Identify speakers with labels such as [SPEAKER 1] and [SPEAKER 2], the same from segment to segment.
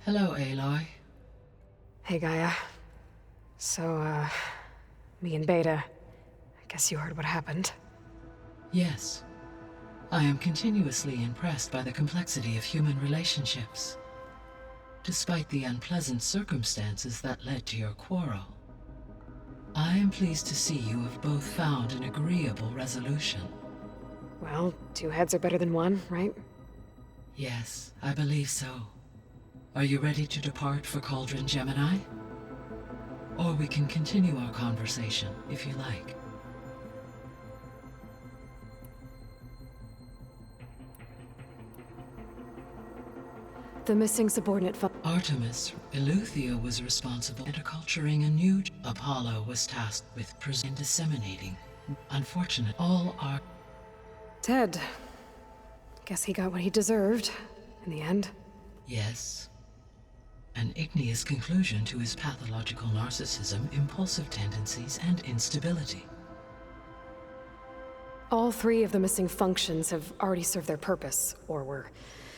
[SPEAKER 1] Hello, Aloy.
[SPEAKER 2] Hey, Gaia. So, me and Beta, I guess you heard what happened.
[SPEAKER 1] Yes. I am continuously impressed by the complexity of human relationships. Despite the unpleasant circumstances that led to your quarrel, I am pleased to see you have both found an agreeable resolution.
[SPEAKER 2] Well, two heads are better than one, right?
[SPEAKER 1] Yes, I believe so. Are you ready to depart for Cauldron Gemini? Or we can continue our conversation, if you like.
[SPEAKER 2] The missing subordinate
[SPEAKER 1] Artemis, Eleuthia was responsible for acculturating a new... Apollo was tasked with disseminating. Unfortunate, all are...
[SPEAKER 2] Ted. Guess he got what he deserved, in the end.
[SPEAKER 1] Yes. An igneous conclusion to his pathological narcissism, impulsive tendencies, and instability.
[SPEAKER 2] All three of the missing functions have already served their purpose, or were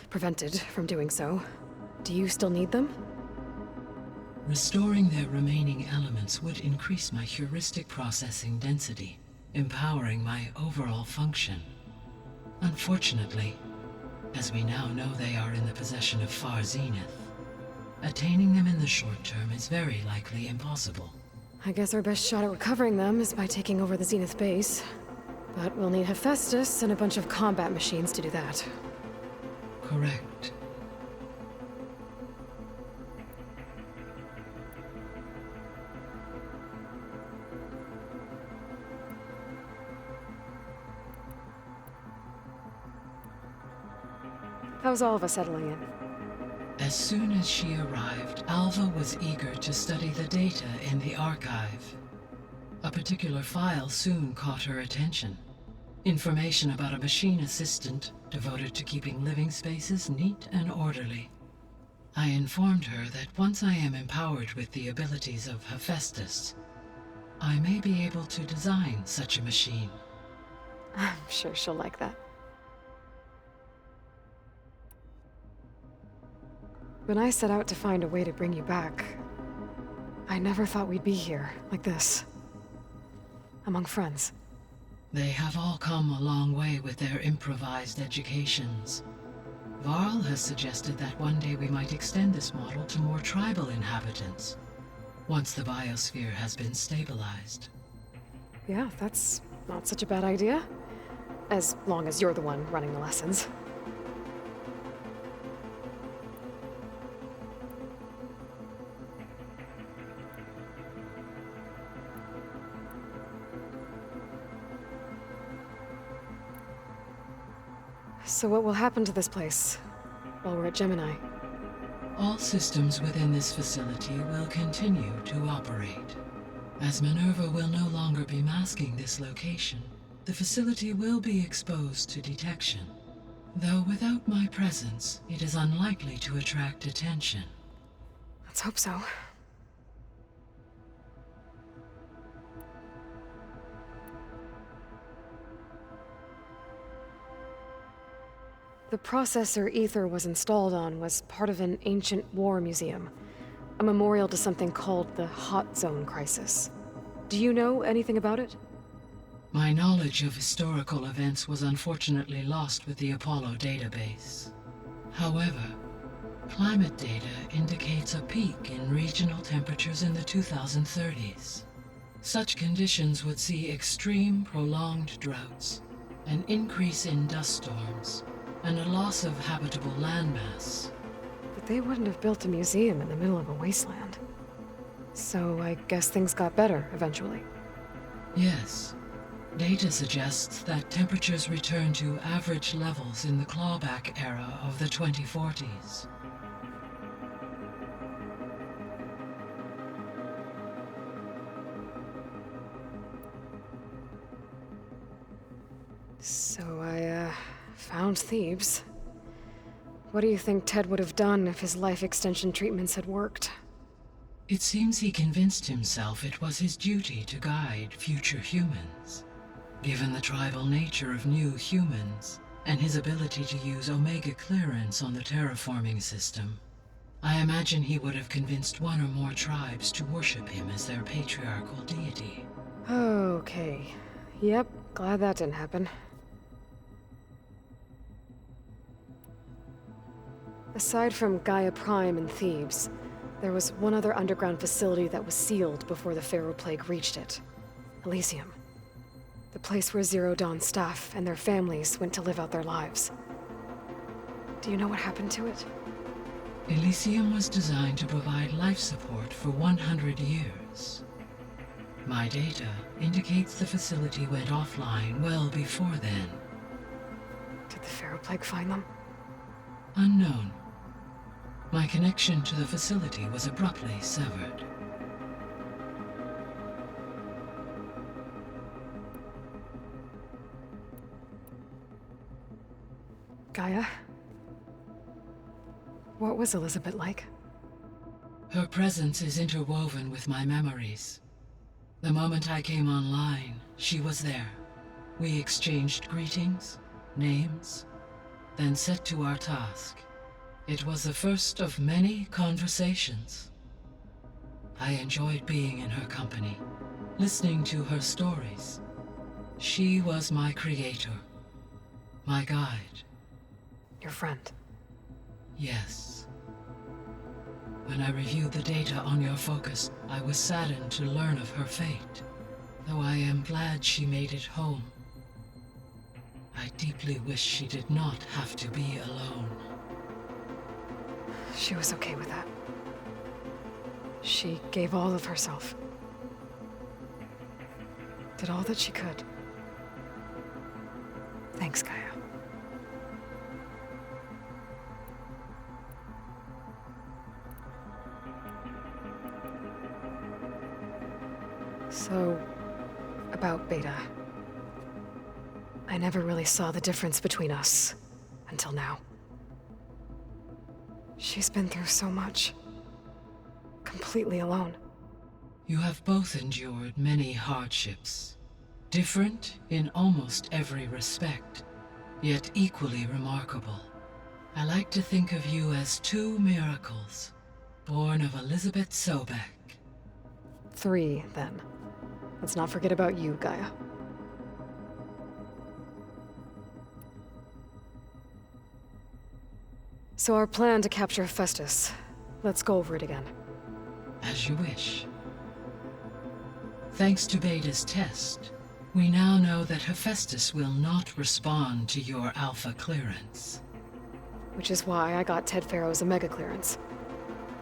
[SPEAKER 2] prevented from doing so. Do you still need them?
[SPEAKER 1] Restoring their remaining elements would increase my heuristic processing density, empowering my overall function. Unfortunately, as we now know they are in the possession of Far Zenith, attaining them in the short term is very likely impossible.
[SPEAKER 2] I guess our best shot at recovering them is by taking over the Zenith base. But we'll need Hephaestus and a bunch of combat machines to do that.
[SPEAKER 1] Correct.
[SPEAKER 2] How's Alva settling in?
[SPEAKER 1] As soon as she arrived, Alva was eager to study the data in the archive. A particular file soon caught her attention. Information about a machine assistant devoted to keeping living spaces neat and orderly. I informed her that once I am empowered with the abilities of Hephaestus, I may be able to design such a machine.
[SPEAKER 2] I'm sure she'll like that. When I set out to find a way to bring you back, I never thought we'd be here, like this. Among friends.
[SPEAKER 1] They have all come a long way with their improvised educations. Varl has suggested that one day we might extend this model to more tribal inhabitants, once the biosphere has been stabilized.
[SPEAKER 2] Yeah, that's not such a bad idea. As long as you're the one running the lessons. So what will happen to this place while we're at Gemini?
[SPEAKER 1] All systems within this facility will continue to operate. As Minerva will no longer be masking this location, the facility will be exposed to detection. Though without my presence, it is unlikely to attract attention.
[SPEAKER 2] Let's hope so. The processor Ether was installed on was part of an ancient war museum, a memorial to something called the Hot Zone Crisis. Do you know anything about it?
[SPEAKER 1] My knowledge of historical events was unfortunately lost with the Apollo database. However, climate data indicates a peak in regional temperatures in the 2030s. Such conditions would see extreme, prolonged droughts, an increase in dust storms, and a loss of habitable landmass.
[SPEAKER 2] But they wouldn't have built a museum in the middle of a wasteland. So I guess things got better eventually.
[SPEAKER 1] Yes. Data suggests that temperatures return to average levels in the clawback era of the 2040s.
[SPEAKER 2] So I, found Thebes. What do you think Ted would have done if his life extension treatments had worked?
[SPEAKER 1] It seems he convinced himself it was his duty to guide future humans. Given the tribal nature of new humans, and his ability to use Omega clearance on the terraforming system, I imagine he would have convinced one or more tribes to worship him as their patriarchal deity.
[SPEAKER 2] Okay. Yep, glad that didn't happen. Aside from Gaia Prime and Thebes, there was one other underground facility that was sealed before the Pharaoh Plague reached it. Elysium. The place where Zero Dawn staff and their families went to live out their lives. Do you know what happened to it?
[SPEAKER 1] Elysium was designed to provide life support for 100 years. My data indicates the facility went offline well before then.
[SPEAKER 2] Did the Pharaoh Plague find them?
[SPEAKER 1] Unknown. My connection to the facility was abruptly severed.
[SPEAKER 2] Gaia? What was Elizabeth like?
[SPEAKER 1] Her presence is interwoven with my memories. The moment I came online, she was there. We exchanged greetings, names, then set to our task. It was the first of many conversations. I enjoyed being in her company, listening to her stories. She was my creator, my guide.
[SPEAKER 2] Your friend.
[SPEAKER 1] Yes. When I reviewed the data on your focus, I was saddened to learn of her fate, though I am glad she made it home. I deeply wish she did not have to be alone.
[SPEAKER 2] She was okay with that. She gave all of herself. Did all that she could. Thanks, Gaia. So, about Beta. I never really saw the difference between us, until now. She's been through so much. Completely alone.
[SPEAKER 1] You have both endured many hardships, different in almost every respect, yet equally remarkable. I like to think of you as two miracles, born of Elizabeth Sobek.
[SPEAKER 2] 3, then. Let's not forget about you, Gaia. So our plan to capture Hephaestus. Let's go over it again.
[SPEAKER 1] As you wish. Thanks to Beta's test, we now know that Hephaestus will not respond to your Alpha clearance.
[SPEAKER 2] Which is why I got Ted Pharaoh's Omega clearance.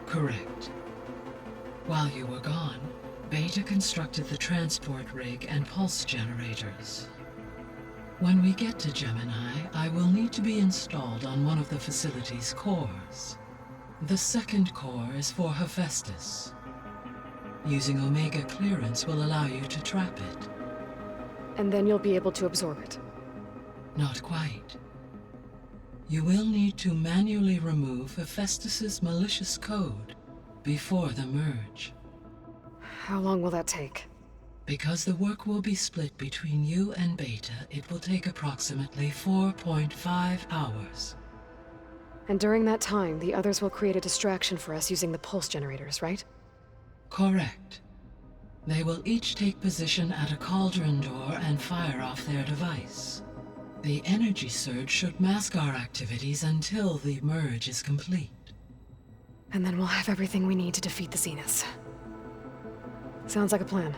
[SPEAKER 1] Correct. While you were gone, Beta constructed the transport rig and pulse generators. When we get to Gemini, I will need to be installed on one of the facility's cores. The second core is for Hephaestus. Using Omega clearance will allow you to trap it.
[SPEAKER 2] And then you'll be able to absorb it.
[SPEAKER 1] Not quite. You will need to manually remove Hephaestus's malicious code before the merge.
[SPEAKER 2] How long will that take?
[SPEAKER 1] Because the work will be split between you and Beta, it will take approximately 4.5 hours.
[SPEAKER 2] And during that time, the others will create a distraction for us using the pulse generators, right?
[SPEAKER 1] Correct. They will each take position at a cauldron door and fire off their device. The energy surge should mask our activities until the merge is complete.
[SPEAKER 2] And then we'll have everything we need to defeat the Zeniths. Sounds like a plan.